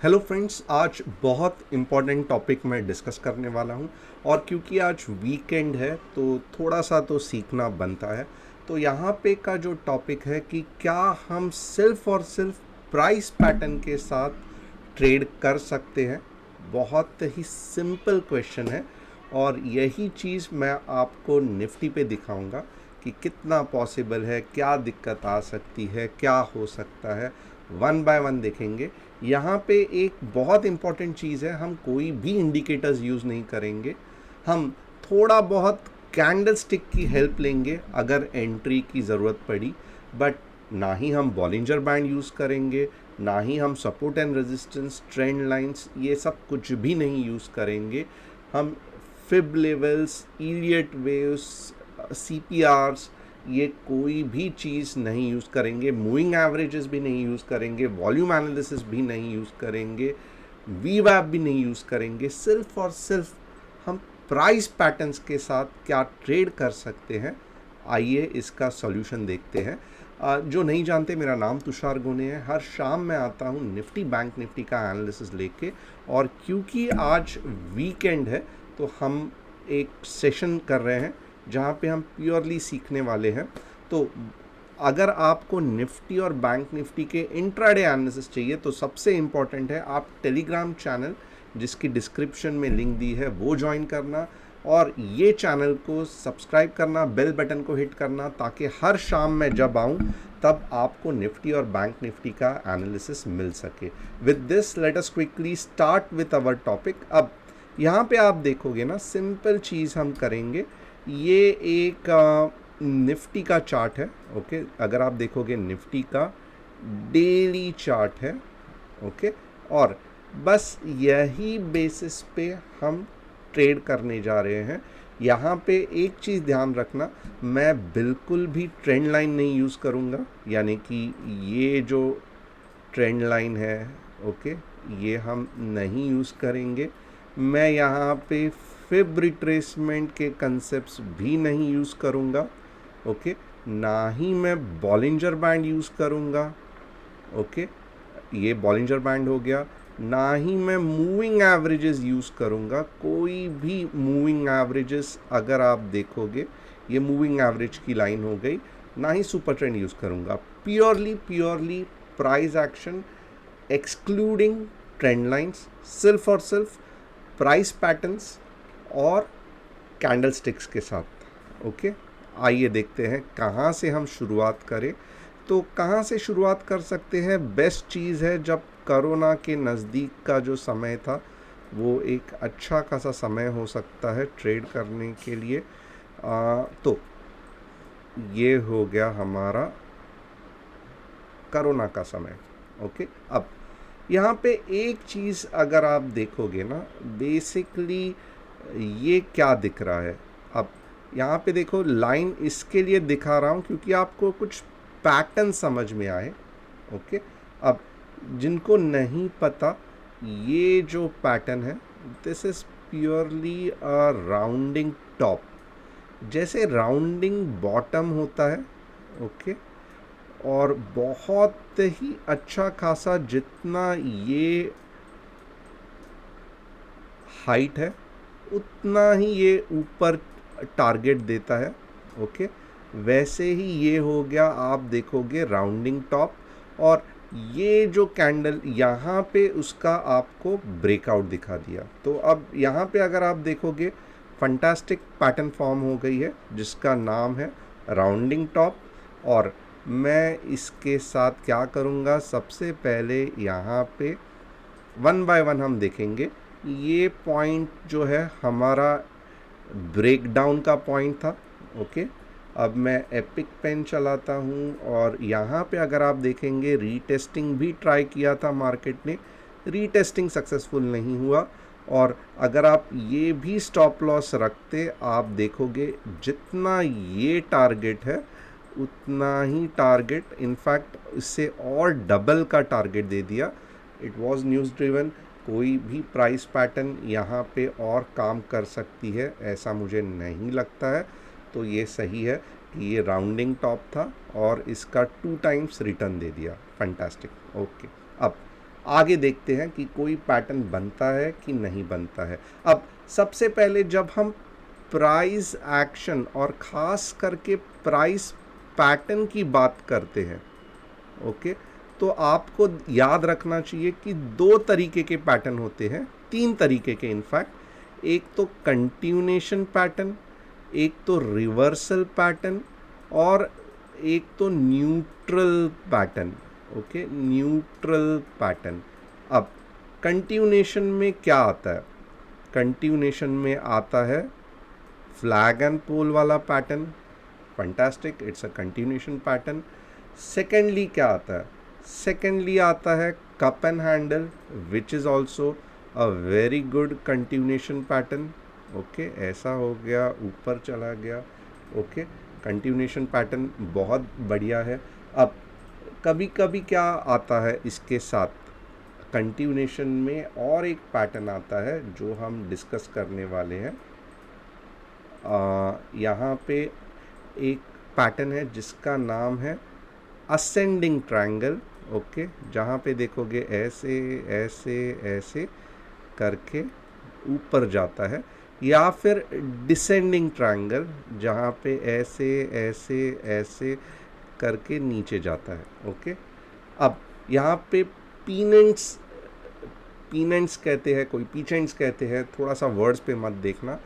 Hello friends, आज बहुत important topic मैं डिस्कस करने वाला हूं। और क्योंकि आज वीकेंड है तो थोड़ा सा तो सीखना बनता है। तो यहाँ पे का जो टॉपिक है कि क्या हम सिर्फ और सिर्फ प्राइस पैटर्न के साथ ट्रेड कर सकते हैं। बहुत ही सिंपल क्वेश्चन है और यही चीज़ मैं आपको निफ्टी पे दिखाऊंगा कि कितना पॉसिबल है, क्या दिक्कत आ सकती है, क्या हो सकता है। वन बाय वन देखेंगे। यहाँ पे एक बहुत इम्पॉर्टेंट चीज़ है, हम कोई भी इंडिकेटर्स यूज़ नहीं करेंगे। हम थोड़ा बहुत कैंडल स्टिक की हेल्प लेंगे अगर एंट्री की ज़रूरत पड़ी, बट ना ही हम बॉलिंजर बैंड यूज़ करेंगे, ना ही हम support and resistance, trend lines, ये सब कुछ भी नहीं यूज़ करेंगे। हम फिब लेवल्स, इलियट वेव्स, सीपीआरस, ये कोई भी चीज़ नहीं यूज़ करेंगे। मूविंग एवरेजेस भी नहीं यूज़ करेंगे, वॉल्यूम एनालिसिस भी नहीं यूज़ करेंगे, वी वैप भी नहीं यूज़ करेंगे। सिर्फ और सिर्फ हम प्राइस पैटर्न्स के साथ क्या ट्रेड कर सकते हैं, आइए इसका सॉल्यूशन देखते हैं। जो नहीं जानते, मेरा नाम तुषार गोने है। हर शाम मैं आता हूँ निफ्टी बैंक निफ्टी का एनालिसिस लेके। और क्योंकि आज वीकेंड है तो हम एक सेशन कर रहे हैं जहाँ पे हम प्योरली सीखने वाले हैं। तो अगर आपको निफ्टी और बैंक निफ्टी के इंट्राडे एनालिसिस चाहिए तो सबसे इम्पॉर्टेंट है आप टेलीग्राम चैनल, जिसकी डिस्क्रिप्शन में लिंक दी है, वो ज्वाइन करना और ये चैनल को सब्सक्राइब करना, बेल बटन को हिट करना, ताकि हर शाम मैं जब आऊँ तब आपको निफ्टी और बैंक निफ्टी का एनालिसिस मिल सके। With this let us quickly start with our topic. अब यहाँ पे आप देखोगे ना, सिंपल चीज़ हम करेंगे। ये एक निफ्टी का चार्ट है। ओके, अगर आप देखोगे निफ्टी का डेली चार्ट है। ओके, और बस यही बेसिस पे हम ट्रेड करने जा रहे हैं। यहाँ पे एक चीज़ ध्यान रखना, मैं बिल्कुल भी ट्रेंड लाइन नहीं यूज़ करूँगा, यानी कि ये जो ट्रेंड लाइन है, ओके, ये हम नहीं यूज़ करेंगे। मैं यहाँ पे फिब रिट्रेसमेंट के कंसेप्ट्स भी नहीं यूज़ करूँगा। ओके, ना ही मैं बॉलिंजर बैंड यूज़ करूँगा। ओके, ये बॉलिंजर बैंड हो गया। ना ही मैं मूविंग एवरेजेस यूज़ करूँगा। कोई भी मूविंग एवरेजेस अगर आप देखोगे, ये मूविंग एवरेज की लाइन हो गई। ना ही सुपर ट्रेंड यूज़ करूँगा। Purely price action, excluding trend lines, सिर्फ और सिर्फ प्राइस पैटर्न्स और कैंडल स्टिक्स के साथ। ओके, आइए देखते हैं कहाँ से हम शुरुआत करें। तो कहाँ से शुरुआत कर सकते हैं? बेस्ट चीज़ है, जब कोरोना के नज़दीक का जो समय था वो एक अच्छा खासा समय हो सकता है ट्रेड करने के लिए। तो ये हो गया हमारा कोरोना का समय। ओके, अब यहाँ पे एक चीज़ अगर आप देखोगे ना, बेसिकली ये क्या दिख रहा है। अब यहाँ पे देखो, लाइन इसके लिए दिखा रहा हूँ क्योंकि आपको कुछ पैटर्न समझ में आए। ओके, अब जिनको नहीं पता, ये जो पैटर्न है, this is purely a rounding top. जैसे राउंडिंग बॉटम होता है। ओके, और बहुत ही अच्छा खासा, जितना ये हाइट है उतना ही ये ऊपर टारगेट देता है। ओके, वैसे ही ये हो गया, आप देखोगे राउंडिंग टॉप। और ये जो कैंडल यहाँ पे, उसका आपको ब्रेकआउट दिखा दिया। तो अब यहाँ पे अगर आप देखोगे, फंटास्टिक पैटर्न फॉर्म हो गई है जिसका नाम है राउंडिंग टॉप। और मैं इसके साथ क्या करूँगा, सबसे पहले यहाँ पे वन बाय वन हम देखेंगे। ये पॉइंट जो है हमारा ब्रेकडाउन का पॉइंट था। ओके, अब मैं एपिक पेन चलाता हूँ और यहाँ पे अगर आप देखेंगे, रीटेस्टिंग भी ट्राई किया था मार्केट ने, रीटेस्टिंग सक्सेसफुल नहीं हुआ। और अगर आप ये भी स्टॉप लॉस रखते, आप देखोगे जितना ये टारगेट है उतना ही टारगेट, इनफैक्ट इससे और डबल का टारगेट दे दिया। It was news driven. कोई भी प्राइस पैटर्न यहाँ पे और काम कर सकती है ऐसा मुझे नहीं लगता है। तो ये सही है कि ये राउंडिंग टॉप था और इसका 2 टाइम्स रिटर्न दे दिया। फैंटास्टिक। ओके, अब आगे देखते हैं कि कोई पैटर्न बनता है कि नहीं बनता है। अब सबसे पहले जब हम प्राइस एक्शन और ख़ास करके प्राइस पैटर्न की बात करते हैं, ओके, तो आपको याद रखना चाहिए कि दो तरीके के पैटर्न होते हैं, तीन तरीके के इनफैक्ट। एक तो कंटिन्यूएशन पैटर्न, एक तो रिवर्सल पैटर्न, और एक तो neutral pattern. Okay, neutral pattern. अब कंटिन्यूएशन में क्या आता है? कंटिन्यूएशन में आता है फ्लैग एंड पोल वाला pattern, fantastic, it's a continuation pattern. Secondly क्या आता है? सेकेंडली आता है cup and handle, which is also a very good continuation pattern. Okay, ऐसा हो गया, ऊपर चला गया। ओके, कंटिन्यूएशन पैटर्न बहुत बढ़िया है। अब कभी कभी क्या आता है इसके साथ, कंटिन्यूएशन में और एक पैटर्न आता है जो हम डिस्कस करने वाले हैं। यहाँ पे एक पैटर्न है जिसका नाम है असेंडिंग ट्रायंगल। ओके, जहाँ पे देखोगे ऐसे ऐसे ऐसे करके ऊपर जाता है, या फिर डिसेंडिंग ट्रायंगल जहाँ पे ऐसे ऐसे ऐसे करके नीचे जाता है। ओके, अब यहाँ पे पीनेंट्स पीनेंट्स कहते हैं, कोई पीचेंट्स कहते हैं, थोड़ा सा वर्ड्स पे मत देखना।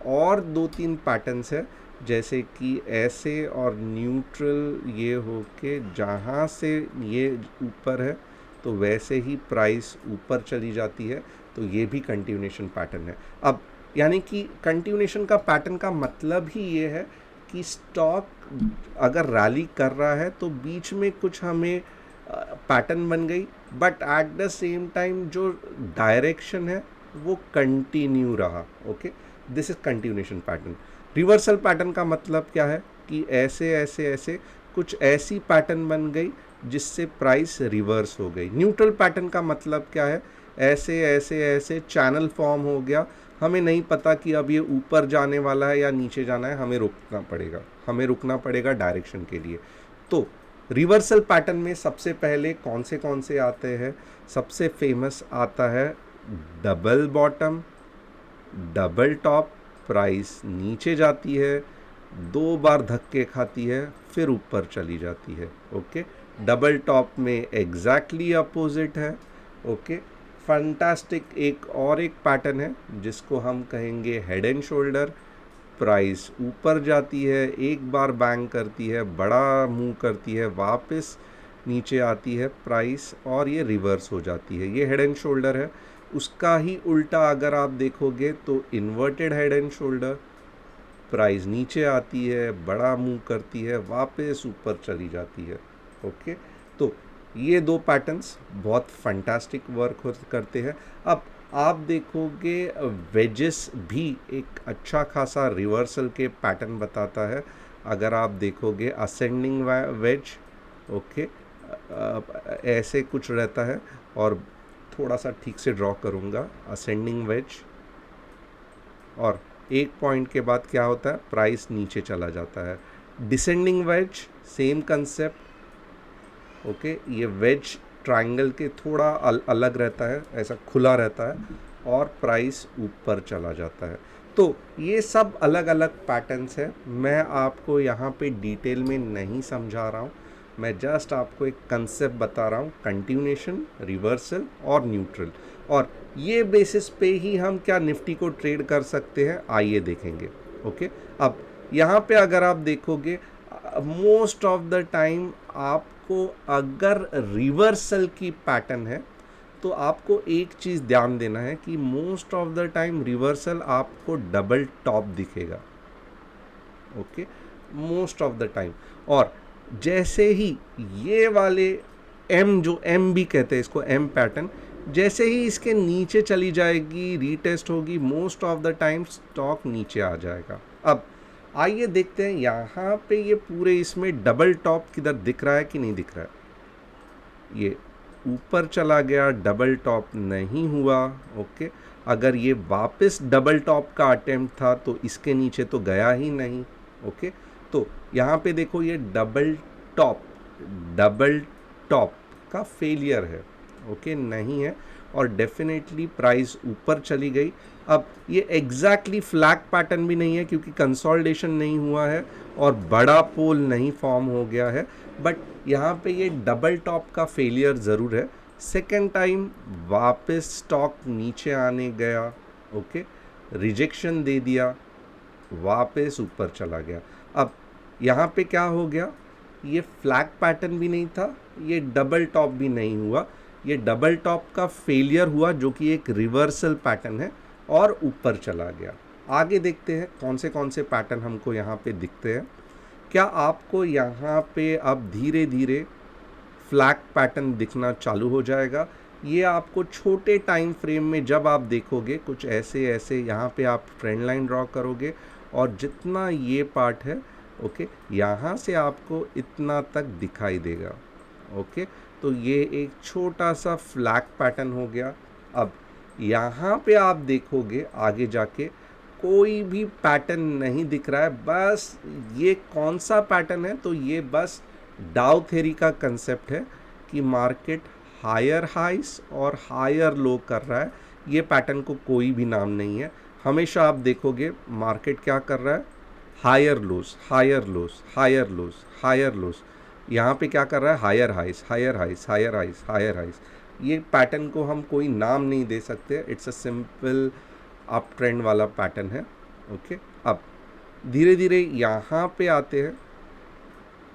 और दो तीन पैटर्न्स है, जैसे कि ऐसे और न्यूट्रल, ये हो के जहाँ से ये ऊपर है तो वैसे ही प्राइस ऊपर चली जाती है, तो ये भी कंटिन्यूएशन पैटर्न है। अब यानी कि कंटिन्यूएशन का पैटर्न का मतलब ही ये है कि स्टॉक अगर रैली कर रहा है तो बीच में कुछ हमें पैटर्न बन गई, but at the same time जो डायरेक्शन है वो कंटिन्यू रहा। Okay, this is continuation pattern. Reversal pattern का मतलब क्या है कि ऐसे ऐसे ऐसे कुछ ऐसी पैटर्न बन गई जिससे प्राइस रिवर्स हो गई। न्यूट्रल पैटर्न का मतलब क्या है? ऐसे ऐसे ऐसे चैनल फॉर्म हो गया, हमें नहीं पता कि अब ये ऊपर जाने वाला है या नीचे जाना है, हमें रुकना पड़ेगा डायरेक्शन के लिए। तो रिवर्सल पैटर्न में सबसे पहले कौन से आते हैं? सबसे फेमस आता है double bottom, double top, price नीचे जाती है, दो बार धक्के खाती है, फिर ऊपर चली जाती है। ओके, डबल टॉप में एग्जैक्टली अपोजिट है। Okay, fantastic. एक पैटर्न है जिसको हम कहेंगे हेड एंड शोल्डर, प्राइस ऊपर जाती है, एक बार बैंग करती है, बड़ा मूव करती है, वापस नीचे आती है प्राइस, और ये रिवर्स हो जाती है। ये हेड एंड शोल्डर है। उसका ही उल्टा अगर आप देखोगे तो inverted head and shoulder, price नीचे आती है, बड़ा मूव करती है, वापस ऊपर चली जाती है। ओके, तो ये दो पैटर्न्स बहुत फंटास्टिक वर्क करते हैं। अब आप देखोगे वेजेस भी एक अच्छा खासा रिवर्सल के पैटर्न बताता है। अगर आप देखोगे असेंडिंग वेज, ओके, ऐसे कुछ रहता है, और थोड़ा सा ठीक से ड्रॉ करूँगा, असेंडिंग वेज, और एक पॉइंट के बाद क्या होता है? प्राइस नीचे चला जाता है। Descending wedge, same concept. Okay, ये वेज ट्रायंगल के थोड़ा अलग रहता है, ऐसा खुला रहता है, और प्राइस ऊपर चला जाता है। तो ये सब अलग अलग पैटर्न्स हैं। मैं आपको यहाँ पे डिटेल में नहीं समझा रहा हूँ, मैं जस्ट आपको एक कंसेप्ट बता रहा हूँ, कंटिन्यूएशन, रिवर्सल और न्यूट्रल। और ये बेसिस पे ही हम क्या निफ्टी को ट्रेड कर सकते हैं, आइए देखेंगे। ओके, अब यहाँ पे अगर आप देखोगे मोस्ट ऑफ द टाइम आपको अगर रिवर्सल की पैटर्न है तो आपको एक चीज़ ध्यान देना है कि most of the time reversal आपको डबल टॉप दिखेगा। Okay, most of the time. और जैसे ही ये वाले एम, जो एम भी कहते हैं इसको, एम पैटर्न, जैसे ही इसके नीचे चली जाएगी, रीटेस्ट होगी, most of the time stock नीचे आ जाएगा। अब आइए देखते हैं यहाँ पे ये पूरे इसमें डबल टॉप किधर दिख रहा है कि नहीं दिख रहा है। ये ऊपर चला गया, डबल टॉप नहीं हुआ। ओके, अगर ये वापस डबल टॉप का अटेम्प्ट था तो इसके नीचे तो गया ही नहीं। ओके, तो यहाँ पे देखो ये डबल टॉप का फेलियर है। ओके नहीं है, और डेफिनेटली प्राइस ऊपर चली गई। अब ये एग्जैक्टली फ्लैग पैटर्न भी नहीं है क्योंकि कंसोलिडेशन नहीं हुआ है और बड़ा पोल नहीं फॉर्म हो गया है, बट यहाँ पे ये डबल टॉप का फेलियर ज़रूर है। सेकेंड टाइम वापस स्टॉक नीचे आने गया, ओके, रिजेक्शन दे दिया, वापस ऊपर चला गया। अब यहाँ पे क्या हो गया, ये फ्लैग पैटर्न भी नहीं था, ये डबल टॉप भी नहीं हुआ, ये डबल टॉप का फेलियर हुआ जो कि एक रिवर्सल पैटर्न है और ऊपर चला गया। आगे देखते हैं कौन से पैटर्न हमको यहाँ पे दिखते हैं। क्या आपको यहाँ पे अब धीरे धीरे फ्लैग पैटर्न दिखना चालू हो जाएगा? ये आपको छोटे टाइम फ्रेम में जब आप देखोगे कुछ ऐसे ऐसे यहाँ पे आप ट्रेंड लाइन ड्रॉ करोगे और जितना ये पार्ट है, ओके, यहाँ से आपको इतना तक दिखाई देगा, ओके, तो ये एक छोटा सा फ्लैग पैटर्न हो गया। अब यहाँ पे आप देखोगे आगे जाके कोई भी पैटर्न नहीं दिख रहा है। बस ये कौन सा पैटर्न है, तो ये बस डाउ थ्योरी का कंसेप्ट है कि मार्केट हायर हाइस और हायर लो कर रहा है। ये पैटर्न को कोई भी नाम नहीं है। हमेशा आप देखोगे मार्केट क्या कर रहा है, higher lows, higher lows, higher lows, higher lows. यहाँ पे क्या कर रहा है, हायर हाइस, हायर हाइस, हायर हाइस, हायर हाइस। ये पैटर्न को हम कोई नाम नहीं दे सकते, it's a simple up trend वाला पैटर्न है, ओके। अब धीरे धीरे यहाँ पे आते हैं,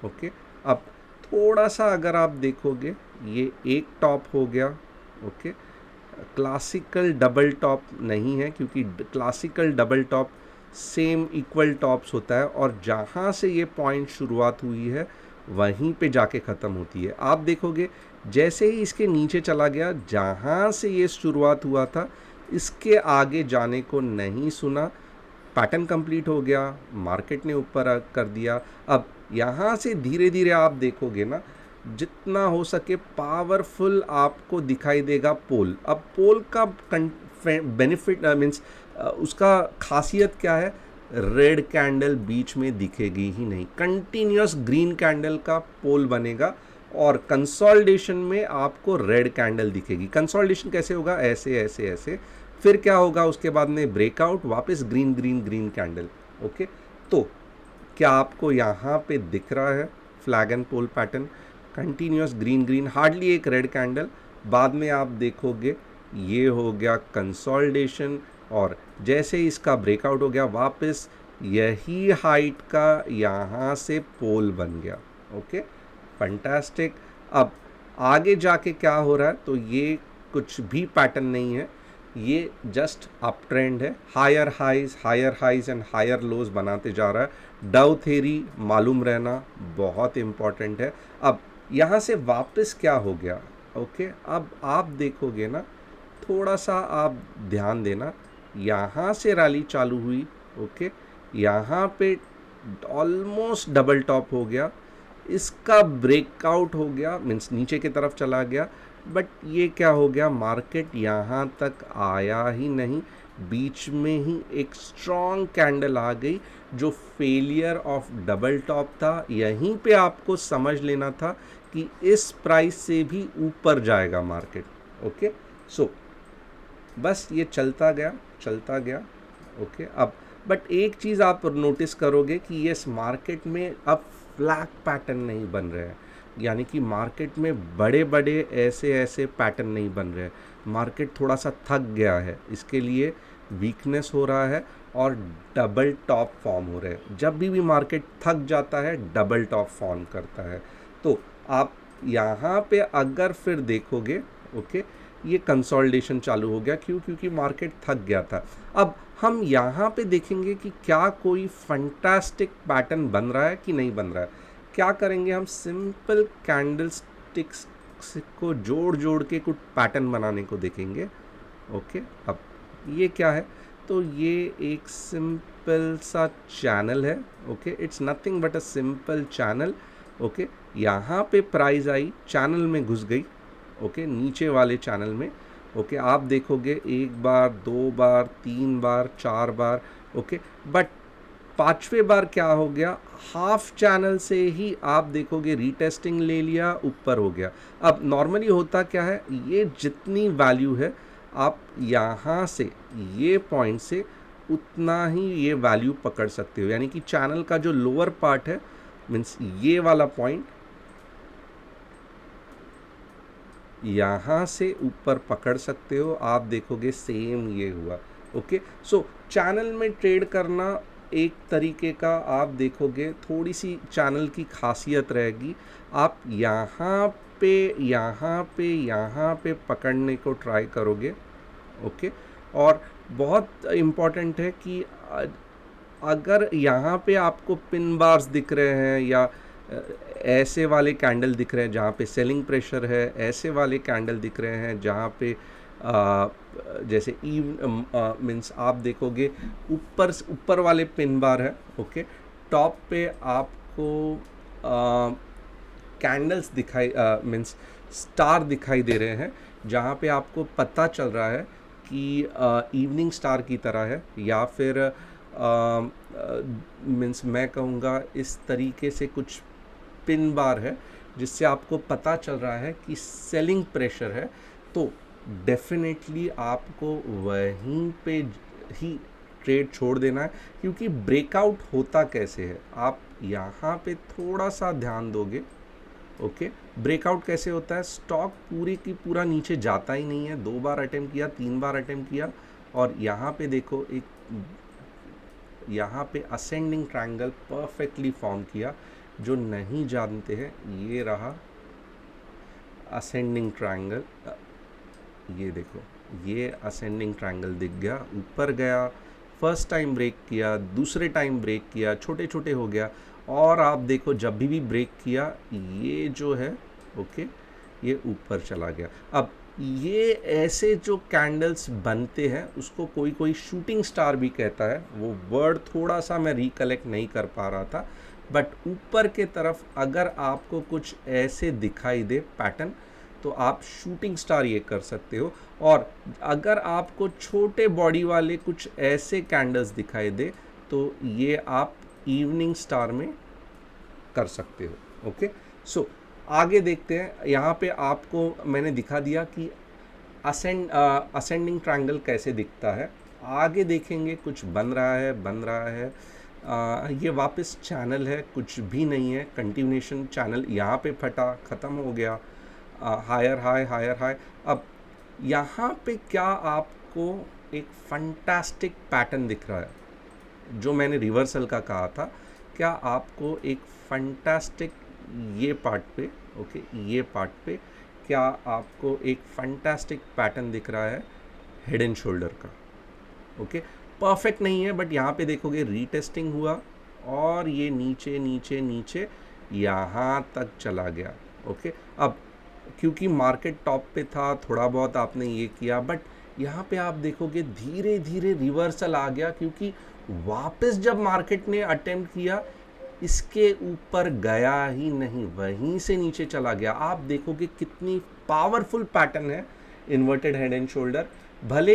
ओके। अब थोड़ा सा अगर आप देखोगे ये एक टॉप हो गया, ओके, क्लासिकल डबल टॉप नहीं है क्योंकि classical double top same equal tops होता है और जहाँ से ये पॉइंट शुरुआत हुई है वहीं पे जाके ख़त्म होती है। आप देखोगे जैसे ही इसके नीचे चला गया, जहाँ से ये शुरुआत हुआ था इसके आगे जाने को नहीं सुना, पैटर्न कंप्लीट हो गया, मार्केट ने ऊपर कर दिया। अब यहाँ से धीरे धीरे आप देखोगे ना, जितना हो सके पावरफुल आपको दिखाई देगा पोल। अब पोल का बेनिफिट मीन्स उसका खासियत क्या है, रेड कैंडल बीच में दिखेगी ही नहीं, कंटिन्यूस ग्रीन कैंडल का पोल बनेगा और कंसोलिडेशन में आपको रेड कैंडल दिखेगी। कंसोलिडेशन कैसे होगा, ऐसे ऐसे ऐसे, फिर क्या होगा उसके बाद में ब्रेकआउट, वापस green green green candle, okay. तो क्या आपको यहाँ पे दिख रहा है flag and pole pattern, continuous green green, hardly एक रेड कैंडल, बाद में आप देखोगे ये हो गया कंसोलिडेशन और जैसे ही इसका ब्रेकआउट हो गया वापस यही हाइट का यहाँ से पोल बन गया, ओके, फैंटास्टिक। अब आगे जाके क्या हो रहा है, तो ये कुछ भी पैटर्न नहीं है, ये जस्ट अप ट्रेंड है, higher highs and higher lows बनाते जा रहा है। डाउ थ्योरी मालूम रहना बहुत इम्पॉर्टेंट है। अब यहाँ से वापस क्या हो गया, ओके, अब आप देखोगे ना, थोड़ा सा आप ध्यान देना, यहाँ से रैली चालू हुई, ओके, यहाँ पे ऑलमोस्ट डबल टॉप हो गया, इसका ब्रेकआउट हो गया, मीन्स नीचे की तरफ चला गया, बट ये क्या हो गया, मार्केट यहाँ तक आया ही नहीं, बीच में ही एक स्ट्रॉन्ग कैंडल आ गई जो फेलियर ऑफ डबल टॉप था। यहीं पे आपको समझ लेना था कि इस प्राइस से भी ऊपर जाएगा मार्केट, ओके। सो बस ये चलता गया, ओके। अब बट एक चीज़ आप नोटिस करोगे कि ये मार्केट में अब फ्लैग पैटर्न नहीं बन रहे हैं, यानी कि मार्केट में बड़े बड़े ऐसे ऐसे पैटर्न नहीं बन रहे हैं। मार्केट थोड़ा सा थक गया है, इसके लिए वीकनेस हो रहा है और डबल टॉप फॉर्म हो रहे हैं। जब भी मार्केट थक जाता है डबल टॉप फॉर्म करता है। तो आप यहाँ पे अगर फिर देखोगे, ओके, ये कंसोलिडेशन चालू हो गया, क्योंकि मार्केट थक गया था। अब हम यहाँ पे देखेंगे कि क्या कोई फैंटास्टिक पैटर्न बन रहा है कि नहीं बन रहा है। क्या करेंगे, हम सिंपल कैंडल स्टिक्स को जोड़ जोड़ के कुछ पैटर्न बनाने को देखेंगे, ओके। अब ये क्या है, तो ये एक सिंपल सा चैनल है, okay, it's nothing but a simple channel, okay. यहाँ पे प्राइस आई, चैनल में घुस गई, ओके, नीचे वाले चैनल में, ओके। आप देखोगे एक बार, दो बार, तीन बार, चार बार, ओके, बट पांचवे बार क्या हो गया, हाफ चैनल से ही आप देखोगे रीटेस्टिंग ले लिया, ऊपर हो गया। अब नॉर्मली होता क्या है, ये जितनी वैल्यू है आप यहाँ से ये पॉइंट से उतना ही ये वैल्यू पकड़ सकते हो, यानी कि चैनल का जो लोअर पार्ट है मीन्स ये वाला पॉइंट यहाँ से ऊपर पकड़ सकते हो। आप देखोगे सेम ये हुआ। ओके, सो चैनल में ट्रेड करना एक तरीके का आप देखोगे थोड़ी सी चैनल की खासियत रहेगी। आप यहाँ पे पकड़ने को ट्राई करोगे। ओके, और बहुत इम्पॉर्टेंट है कि अगर यहाँ पे आपको पिन बार्स दिख रहे हैं या ऐसे वाले कैंडल दिख रहे हैं जहाँ पे सेलिंग प्रेशर है, ऐसे वाले कैंडल दिख रहे हैं जहाँ पे जैसे मीन्स आप देखोगे ऊपर वाले पिन बार है। ओके, टॉप पे आपको कैंडल्स दिखाई मीन्स स्टार दिखाई दे रहे हैं जहाँ पे आपको पता चल रहा है कि इवनिंग स्टार की तरह है, या फिर मीन्स मैं कहूँगा इस तरीके से कुछ पिन बार है जिससे आपको पता चल रहा है कि सेलिंग प्रेशर है। तो डेफिनेटली आपको वहीं पे ही ट्रेड छोड़ देना है, क्योंकि ब्रेकआउट होता कैसे है आप यहाँ पे थोड़ा सा ध्यान दोगे। ओके, ब्रेकआउट कैसे होता है, स्टॉक पूरी की पूरा नीचे जाता ही नहीं है, 2 बार अटेम्प्ट किया, 3 बार अटेम्प्ट किया, और यहाँ पे देखो यहाँ पे असेंडिंग ट्रायंगल परफेक्टली फॉर्म किया। जो नहीं जानते हैं, ये रहा असेंडिंग ट्रायंगल, ये देखो ये असेंडिंग ट्रायंगल दिख गया, ऊपर गया, फर्स्ट टाइम ब्रेक किया, दूसरे टाइम ब्रेक किया, छोटे छोटे हो गया, और आप देखो जब भी ब्रेक किया ये जो है ओके ये ऊपर चला गया। अब ये ऐसे जो कैंडल्स बनते हैं उसको कोई कोई शूटिंग स्टार भी कहता है, वो वर्ड थोड़ा सा मैं रिकलेक्ट नहीं कर पा रहा था, बट ऊपर के तरफ अगर आपको कुछ ऐसे दिखाई दे पैटर्न तो आप शूटिंग स्टार ये कर सकते हो। और अगर आपको छोटे बॉडी वाले कुछ ऐसे कैंडल्स दिखाई दे तो ये आप इवनिंग स्टार में कर सकते हो। ओके, सो आगे देखते हैं। यहाँ पे आपको मैंने दिखा दिया कि असेंडिंग ट्रायंगल कैसे दिखता है। आगे देखेंगे कुछ बन रहा है, ये वापस चैनल है, कुछ भी नहीं है, कंटिन्यूएशन चैनल यहाँ पे फटा, ख़त्म हो गया, हायर हाई। अब यहाँ पे क्या आपको एक फंटास्टिक पैटर्न दिख रहा है, जो मैंने रिवर्सल का कहा था, क्या आपको एक फंटास्टिक ये पार्ट पे ओके ये पार्ट पे क्या आपको एक फंटास्टिक पैटर्न दिख रहा है हेड एंड शोल्डर का। ओके, परफेक्ट नहीं है बट यहाँ पे देखोगे रीटेस्टिंग हुआ और ये नीचे नीचे नीचे यहाँ तक चला गया। ओके, अब क्योंकि मार्केट टॉप पे था, थोड़ा बहुत आपने ये किया, बट यहाँ पे आप देखोगे धीरे धीरे रिवर्सल आ गया, क्योंकि वापस जब मार्केट ने अटेम्प्ट किया इसके ऊपर गया ही नहीं, वहीं से नीचे चला गया। आप देखोगे कितनी पावरफुल पैटर्न है इन्वर्टेड हेड एंड शोल्डर। भले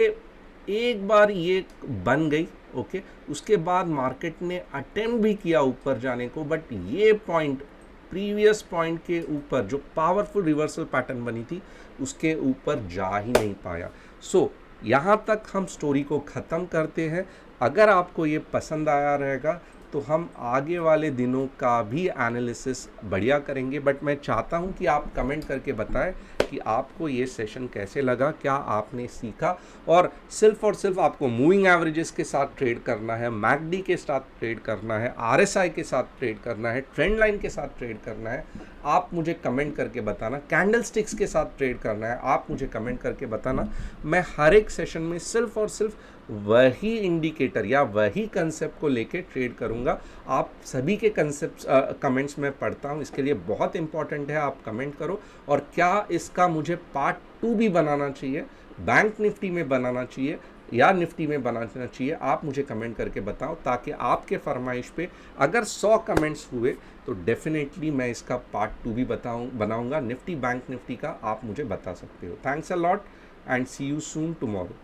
एक बार ये बन गई ओके, उसके बाद मार्केट ने अटेम्प्ट भी किया ऊपर जाने को, बट ये पॉइंट प्रीवियस पॉइंट के ऊपर जो पावरफुल रिवर्सल पैटर्न बनी थी उसके ऊपर जा ही नहीं पाया। सो यहाँ तक हम स्टोरी को ख़त्म करते हैं। अगर आपको ये पसंद आया रहेगा तो हम आगे वाले दिनों का भी एनालिसिस बढ़िया करेंगे, बट मैं चाहता हूँ कि आप कमेंट करके बताएं कि आपको ये सेशन कैसे लगा, क्या आपने सीखा। और सिर्फ आपको मूविंग एवरेजेस के साथ ट्रेड करना है, मैकडी के साथ ट्रेड करना है, आरएसआई के साथ ट्रेड करना है, ट्रेंड लाइन के साथ ट्रेड करना है, आप मुझे कमेंट करके बताना। कैंडल स्टिक्स के साथ ट्रेड करना है, आप मुझे कमेंट करके बताना। मैं हर एक सेशन में सिर्फ और सिर्फ वही इंडिकेटर या वही कंसेप्ट को लेके ट्रेड करूंगा। आप सभी के कंसेप्ट कमेंट्स में पढ़ता हूं, इसके लिए बहुत इंपॉर्टेंट है आप कमेंट करो। और क्या इसका मुझे पार्ट 2 भी बनाना चाहिए, बैंक निफ्टी में बनाना चाहिए या निफ्टी में बनाना चाहिए, आप मुझे कमेंट करके बताओ, ताकि आपके फरमाइश पे अगर 100 कमेंट्स हुए तो डेफिनेटली मैं इसका पार्ट 2 भी बनाऊंगा निफ्टी बैंक निफ्टी का, आप मुझे बता सकते हो। Thanks a lot and see you soon tomorrow.